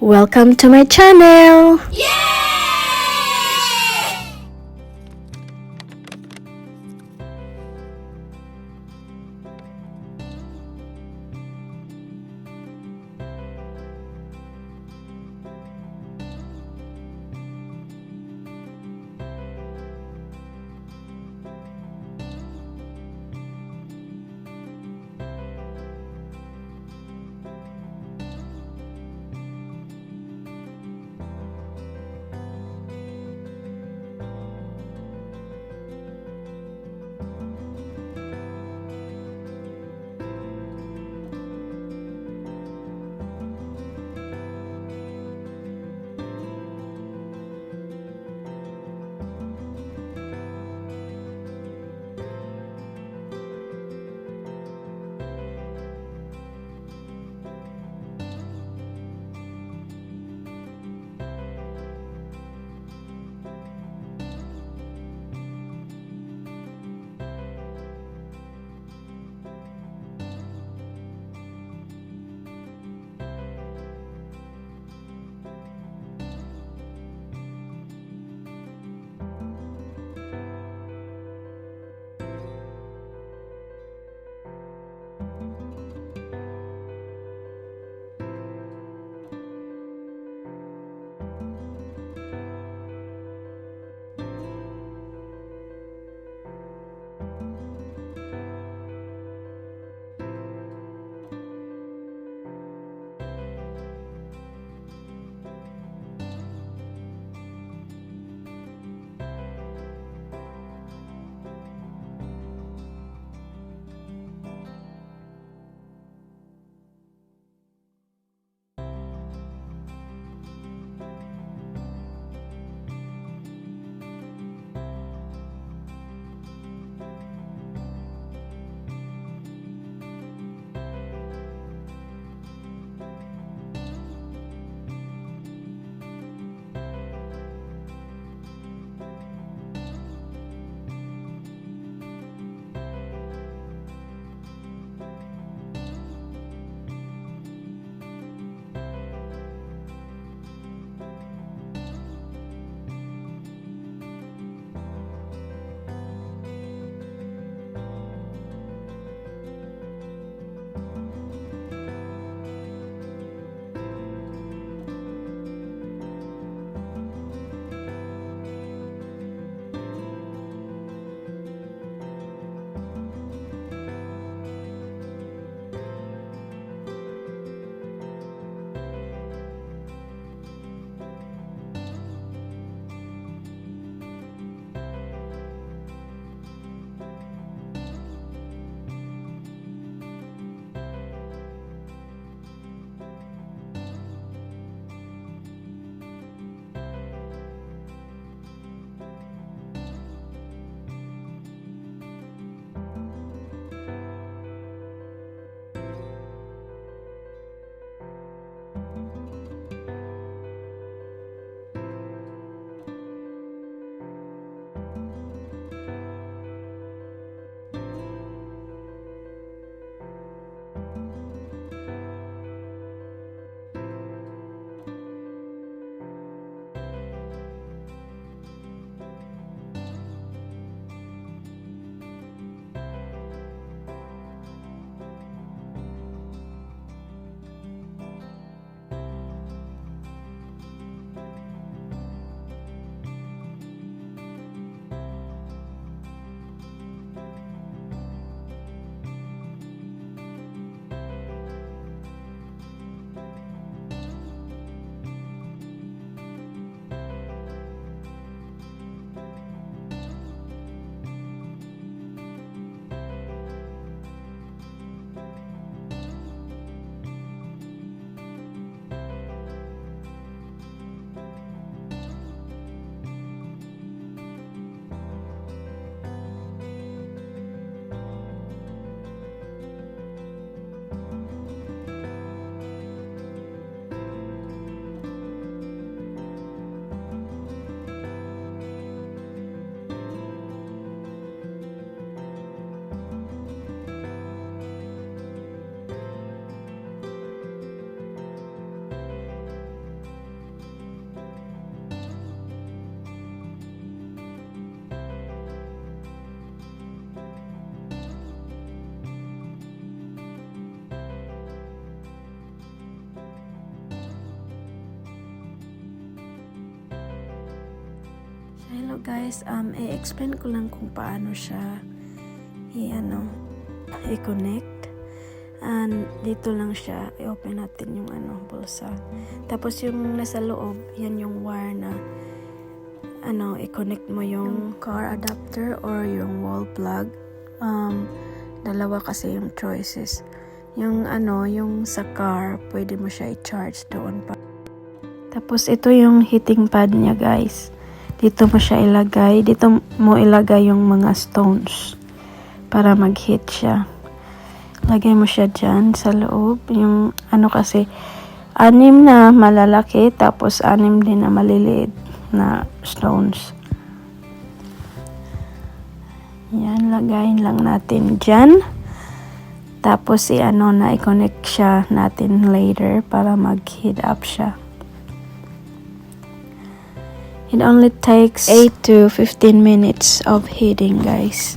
Welcome to my channel! So guys, i-explain ko lang kung paano siya i-connect. And dito lang siya, i-open natin yung bulsa. Tapos yung nasa loob, yan yung wire na i-connect mo yung car adapter or yung wall plug. Dalawa kasi yung choices. Yung yung sa car, pwede mo siya i-charge doon pa. Tapos ito yung heating pad niya, guys. Dito mo siya ilagay. Dito mo ilagay yung mga stones para mag-heat siya. Lagay mo siya dyan sa loob. Yung kasi 6 na malalaki tapos 6 din na maliliit na stones. Yan, lagayin lang natin dyan. Tapos i-connect siya natin later para mag-heat up siya. It only takes 8 to 15 minutes of heating, guys.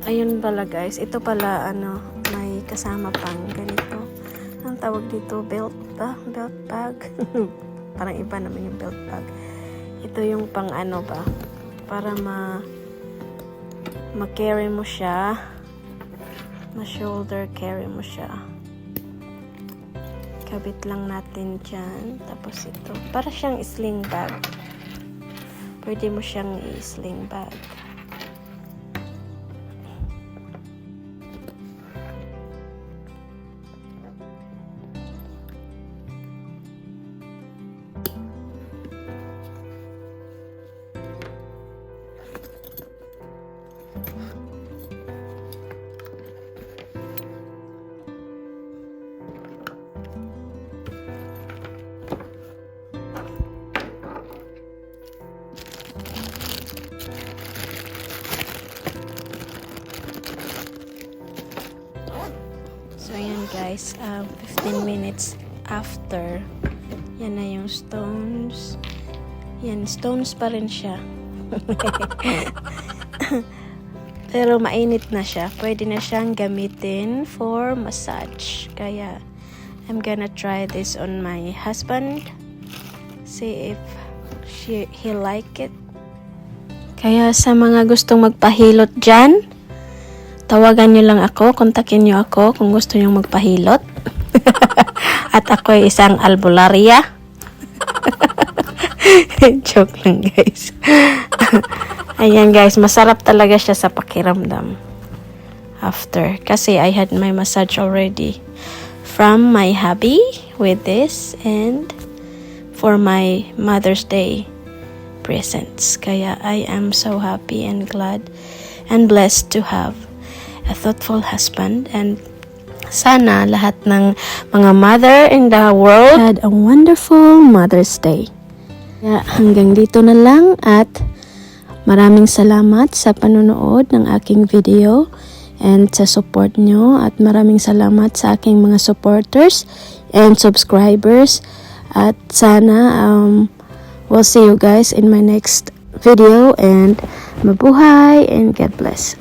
Ayun pala guys, ito pala may kasama pang ganito. Ang tawag dito, belt ba? Belt bag? Parang iba naman yung belt bag. Ito yung pang ba? Para ma-carry mo siya. Ma-shoulder carry mo siya. Kabit lang natin dyan. Tapos ito. Para siyang sling bag. Pwede mo siyang i-sling bag. So, ayan guys, 15 minutes after, yan na yung stones. Yan, stones pa rin siya. Pero mainit na siya. Pwede na siyang gamitin for massage. Kaya, I'm gonna try this on my husband. See if he like it. Kaya sa mga gustong magpahilot dyan, tawagan nyo lang ako, kontakin nyo ako kung gusto nyo magpahilot. At ako ay isang albularya. Joke lang guys. Ayan guys, masarap talaga siya sa pakiramdam. After, kasi I had my massage already from my hubby with this and for my Mother's Day presents. Kaya I am so happy and glad and blessed to have a thoughtful husband, and sana lahat ng mga mother in the world had a wonderful Mother's Day. Kaya hanggang dito na lang at maraming salamat sa panonood ng aking video and sa support nyo, at maraming salamat sa aking mga supporters and subscribers, at sana we'll see you guys in my next video, and mabuhay and God bless.